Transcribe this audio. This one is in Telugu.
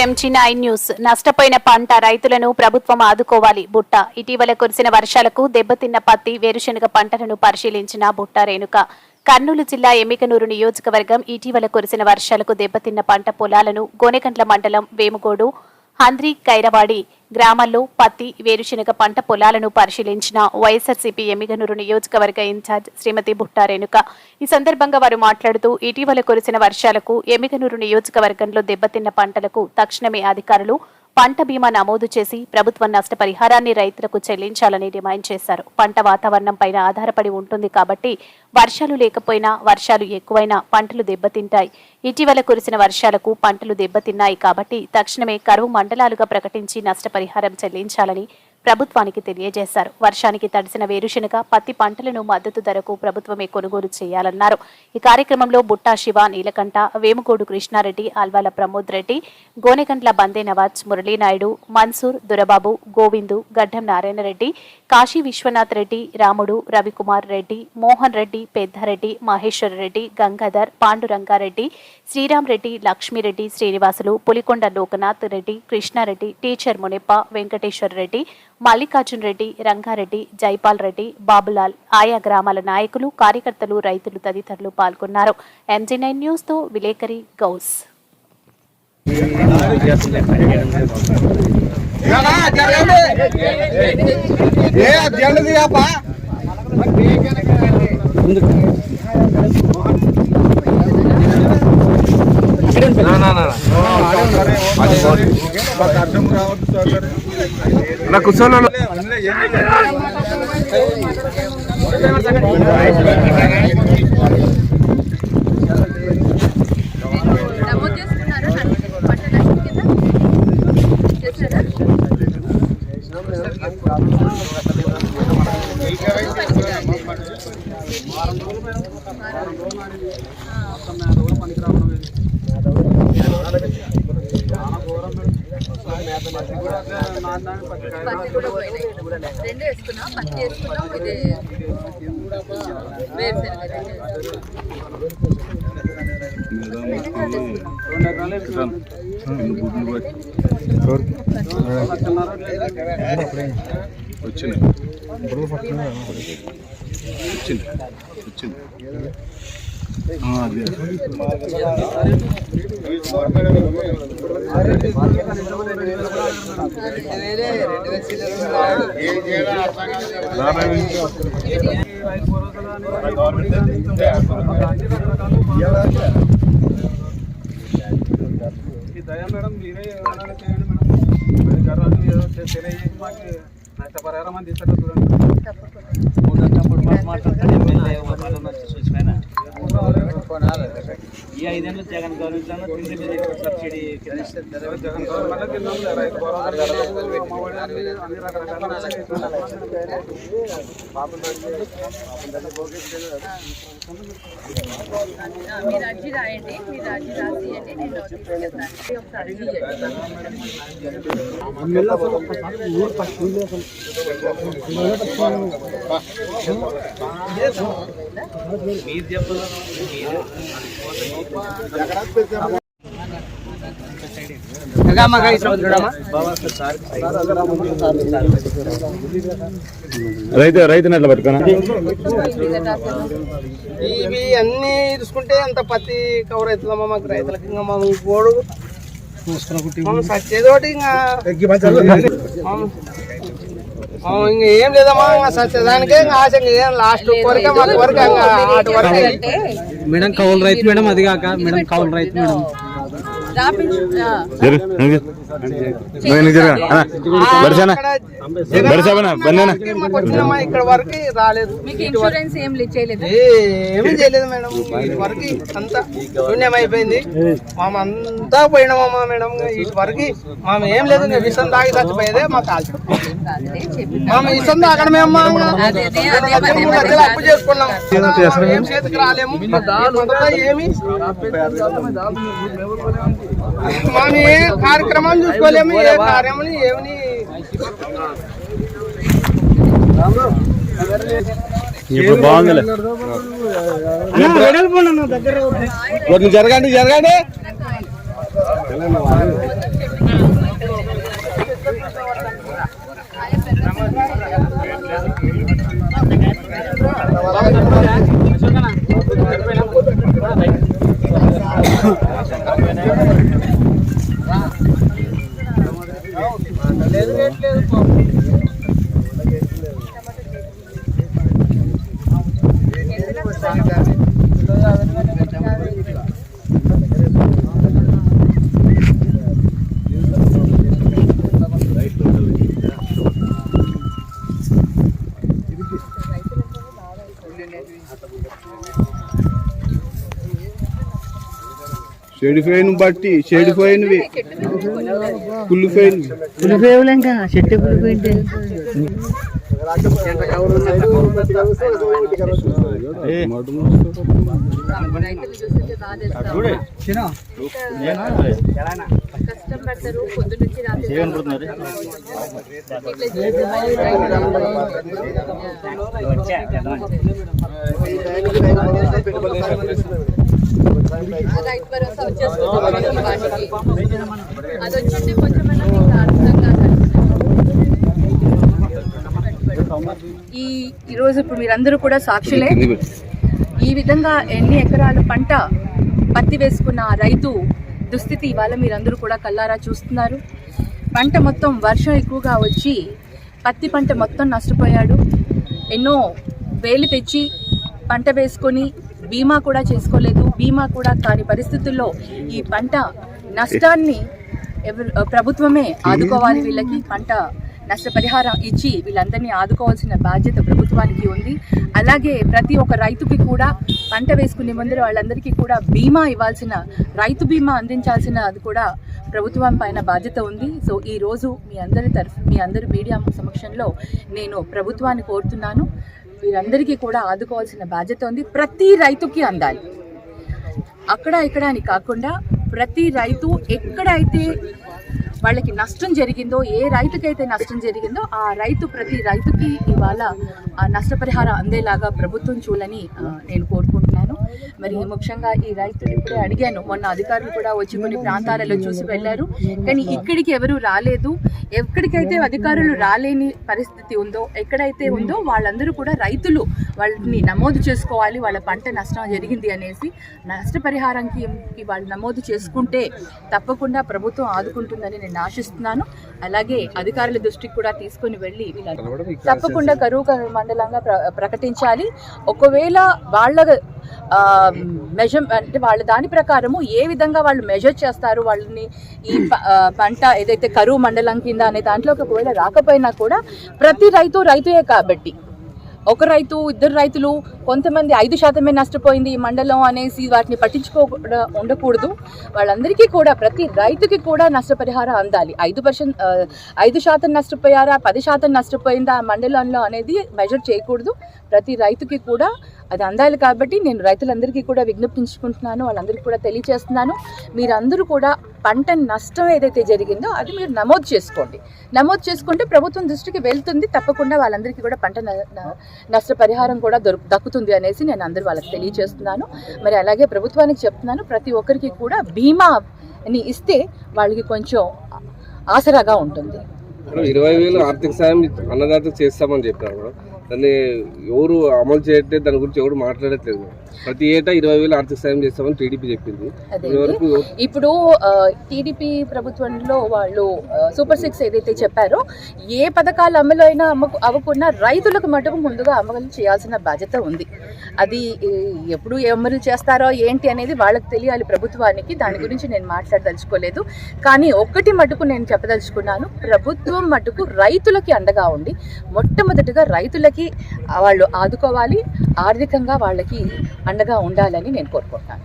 MG9 news. నష్టపోయిన పంట రైతులను ప్రభుత్వం ఆదుకోవాలి. బుట్ట. ఇటీవల కురిసిన వర్షాలకు దెబ్బతిన్న పత్తి, వేరుశెనగ పంటలను పరిశీలించిన బుట్ట రేణుక. కర్నూలు జిల్లా ఎమ్మికనూరు నియోజకవర్గం ఇటీవల కురిసిన వర్షాలకు దెబ్బతిన్న పంట పొలాలను గోనెగండ్ల మండలం వేముగోడు, హంద్రి, కైరవాడి గ్రామాల్లో పత్తి, వేరుశెనగ పంట పొలాలను పరిశీలించిన వైఎస్ఆర్సీపీ ఎమ్మిగనూరు నియోజకవర్గ ఇన్ఛార్జ్ శ్రీమతి బుట్ట రేణుక. ఈ సందర్భంగా వారు మాట్లాడుతూ ఇటీవల కురిసిన వర్షాలకు ఎమ్మిగనూరు నియోజకవర్గంలో దెబ్బతిన్న పంటలకు తక్షణమే అధికారులు పంట బీమా నమోదు చేసి ప్రభుత్వ నష్టపరిహారాన్ని రైతులకు చెల్లించాలని డిమాండ్ చేశారు. పంట వాతావరణం పైన ఆధారపడి ఉంటుంది కాబట్టి వర్షాలు లేకపోయినా, వర్షాలు ఎక్కువైనా పంటలు దెబ్బతింటాయి. ఇటీవల కురిసిన వర్షాలకు పంటలు దెబ్బతిన్నాయి కాబట్టి తక్షణమే కరువు మండలాలుగా ప్రకటించి నష్టపరిహారం చెల్లించాలని ప్రభుత్వానికి తెలియజేశారు. వర్షానికి తడిసిన వేరుశెనగ, పత్తి పంటలను మద్దతు ధరకు ప్రభుత్వమే కొనుగోలు చేయాలన్నారు. ఈ కార్యక్రమంలో బుట్టా శివ, నీలకంఠ, వేముగోడు కృష్ణారెడ్డి, ఆల్వాల ప్రమోద్ రెడ్డి, గోనెగండ్ల బందే నవాజ్, మురళీనాయుడు, మన్సూర్, దురబాబు, గోవిందు, గడ్డం నారాయణరెడ్డి, కాశీ విశ్వనాథ్ రెడ్డి, రాముడు, రవికుమార్ రెడ్డి, మోహన్ రెడ్డి, పెద్దారెడ్డి, మహేశ్వర్ రెడ్డి, గంగాధర్, పాండురంగారెడ్డి, శ్రీరామ్ రెడ్డి, లక్ష్మీరెడ్డి, శ్రీనివాసులు, పులికొండ లోకనాథ్ రెడ్డి, కృష్ణారెడ్డి, టీచర్ మునిప్ప, వెంకటేశ్వర్ రెడ్డి, మల్లికార్జున్ రెడ్డి, రంగారెడ్డి, జైపాల్ రెడ్డి, బాబులాల్, ఆయా గ్రామాల నాయకులు, కార్యకర్తలు, రైతులు తదితరులు పాల్గొన్నారు. MG9 న్యూస్ తో విలేకరి గౌస్. కూర్చోలో రెండు వేసుకున్నాం, పత్తి వేసుకున్నాం, ఇది వచ్చింది. దయా మేడం, మీరే ఏమైనా చేయండి మేడం. గర్వాలు తెలియజేసి మాకు నష్టపరిహారం అని తీసుకుంటా చూడండి. ఈ 5 ఏళ్ళు జగన్ గవర్నమెంట్ తిండి మీద సబ్సిడీ జగన్ గవర్నమెంట్ కింద రైతు భరోసా అన్ని రకరకాల మీరు అర్జీ రాయండి, మీరు అర్జీ రాసియండి, నేను ఒకసారి మీరు చెప్పాలి. రైతు నెట్ల పట్టుకున్నా ఇవి అన్ని చూసుకుంటే అంత పత్తి కవర్ అవుతుందమ్మా మాకు రైతులకి. ఇంకా మా గోడు సచ్చేదోటి ఇంకా ఏం లేదమ్మా. ఇంకా సచ్చేదానికే ఇంకా ఆశ ఏం లాస్ట్ వరకే మాకు వరకు అటు వరకు మేడం కౌలు రైతు మేడం. అది కాక మేడం కౌలు రైతు మేడం. ఇక్కడ వరకు రాలేదు, ఏమీ చేయలేదు మేడం. ఇటు వరకు అంతా శూన్యం అయిపోయింది. మామంతా పోయినామమ్మా మేడం. ఇటు వరకు మేము ఏం లేదు, విషం తాగి చచ్చిపోయేదే మా కాల్చి. మేము విషం తాగడమే అమ్మా. అప్పు చేసుకున్నాం, ఏం చేతికి రాలేము. ఏమి మనం ఏ కార్యక్రమాలు చూసుకోలేము, ఏ కార్యమని ఏమని. ఇప్పుడు బాగుంది. జరగండి జరగండి. చెడిపోయిన బట్టి చెడిపోయినవి కుళ్ళిపోయినవి చెట్టు కులిపోయింటే రైతులు చూస్తుంటే బాధేస్తాం. కష్టం పడతారు పొద్దు నుంచి రాత్రి రైతు భరోసా వచ్చేస్తుంది వాటికి. అది వచ్చింటే కొంచెమైనా మీకు అర్థంగా ఈరోజు ఇప్పుడు మీరందరూ కూడా సాక్షులే. ఈ విధంగా ఎన్ని ఎకరాల పంట పత్తి వేసుకున్న ఆ రైతు దుస్థితి ఇవాళ మీరందరూ కూడా కల్లారా చూస్తున్నారు. పంట మొత్తం వర్షం ఎక్కువగా వచ్చి పత్తి పంట మొత్తం నష్టపోయాడు. ఎన్నో వేలు తెచ్చి పంట వేసుకొని బీమా కూడా చేసుకోలేదు. బీమా కూడా కాని పరిస్థితుల్లో ఈ పంట నష్టాన్ని ప్రభుత్వమే ఆదుకోవాలి. వీళ్ళకి పంట నష్టపరిహారం ఇచ్చి వీళ్ళందరినీ ఆదుకోవాల్సిన బాధ్యత ప్రభుత్వానికి ఉంది. అలాగే ప్రతి ఒక్క రైతుకి కూడా పంట వేసుకునే ముందర వాళ్ళందరికీ కూడా బీమా ఇవ్వాల్సిన, రైతు బీమా అందించాల్సిన అది కూడా ప్రభుత్వం పైన బాధ్యత ఉంది. సో ఈరోజు మీ అందరి మీడియా సమక్షంలో నేను ప్రభుత్వాన్ని కోరుతున్నాను, వీరందరికీ కూడా ఆదుకోవాల్సిన బాధ్యత ఉంది. ప్రతి రైతుకి అందాలి. అక్కడ ఇక్కడ అని కాకుండా ప్రతి రైతు ఎక్కడైతే వాళ్ళకి నష్టం జరిగిందో, ఏ రైతుకైతే నష్టం జరిగిందో ఆ ప్రతి రైతుకి ఇవాళ నష్టపరిహారం అందేలాగా ప్రభుత్వం చూడాలని నేను కోరుకుంటున్నాను. మరి ముఖ్యంగా ఈ రైతులు ఇప్పుడే అడిగాను, మొన్న అధికారులు కూడా వచ్చి కొన్ని ప్రాంతాలలో చూసి వెళ్ళారు, కానీ ఇక్కడికి ఎవరు రాలేదు. ఎక్కడికైతే అధికారులు రాలేని పరిస్థితి ఉందో, ఎక్కడైతే ఉందో వాళ్ళందరూ కూడా రైతులు వాళ్ళని నమోదు చేసుకోవాలి. వాళ్ళ పంట నష్టం జరిగింది అనేసి నష్టపరిహారానికి వాళ్ళు నమోదు చేసుకుంటే తప్పకుండా ప్రభుత్వం ఆదుకుంటుందని నేను ఆశిస్తున్నాను. అలాగే అధికారుల దృష్టికి కూడా తీసుకుని వెళ్ళి తప్పకుండా కరువు మండలంగా ప్రకటించాలి. ఒకవేళ వాళ్ళ అంటే వాళ్ళ దాని ప్రకారము ఏ విధంగా వాళ్ళు మెజర్ చేస్తారు వాళ్ళని, ఈ పంట ఏదైతే కరువు మండలం కింద అనే దాంట్లోకి ఒకవేళ రాకపోయినా కూడా ప్రతి రైతుయే కాబట్టి ఒక రైతు ఇద్దరు రైతులు కొంతమంది 5% నష్టపోయింది ఈ మండలం అనేసి వాటిని పట్టించుకోకుండా ఉండకూడదు. వాళ్ళందరికీ కూడా ప్రతి రైతుకి కూడా నష్టపరిహారం అందాలి. 5% నష్టపోయారా 10% నష్టపోయిందా ఆ మండలంలో అనేది మెజర్ చేయకూడదు. ప్రతి రైతుకి కూడా అది అందాలి. కాబట్టి నేను రైతులందరికీ కూడా విజ్ఞప్తించుకుంటున్నాను, వాళ్ళందరికీ కూడా తెలియజేస్తున్నాను, మీరందరూ కూడా పంట నష్టం ఏదైతే జరిగిందో అది మీరు నమోదు చేసుకోండి. నమోదు చేసుకుంటే ప్రభుత్వం దృష్టికి వెళ్తుంది, తప్పకుండా వాళ్ళందరికీ కూడా పంట నష్టపరిహారం కూడా దక్కుతుంది అనేసి నేను అందరూ వాళ్ళకి తెలియజేస్తున్నాను. మరి అలాగే ప్రభుత్వానికి చెప్తున్నాను, ప్రతి ఒక్కరికి కూడా బీమాని ఇస్తే వాళ్ళకి కొంచెం ఆసరాగా ఉంటుంది. 20,000 ఆర్థిక సాయం అన్నదాతకు చేస్తామని చెప్పారు. దాన్ని ఎవరు అమలు చేయట్లేదు, దాని గురించి ఎవరు మాట్లాడట్లేదు. ప్రతి ఏటా 20,000 ఆర్థిక సాయం చేస్తామని టీడీపీ చెప్పింది. ఇప్పుడు టీడీపీ ప్రభుత్వంలో వాళ్ళు సూపర్ 6 ఏదైతే చెప్పారో, ఏ పథకాలు అమలు అయినా అవ్వకుండా రైతులకు మటుకు ముందుగా అమలు చేయాల్సిన బాధ్యత ఉంది. అది ఎప్పుడు అమలు చేస్తారో ఏంటి అనేది వాళ్ళకి తెలియాలి ప్రభుత్వానికి. దాని గురించి నేను మాట్లాడదలుచుకోలేదు. కానీ ఒక్కటి మటుకు నేను చెప్పదలుచుకున్నాను, ప్రభుత్వం మటుకు రైతులకి అండగా ఉండి మొట్టమొదటిగా రైతులకి వాళ్ళు ఆదుకోవాలి, ఆర్థికంగా వాళ్ళకి అండగా ఉండాలని నేను కోరుకుంటున్నాను.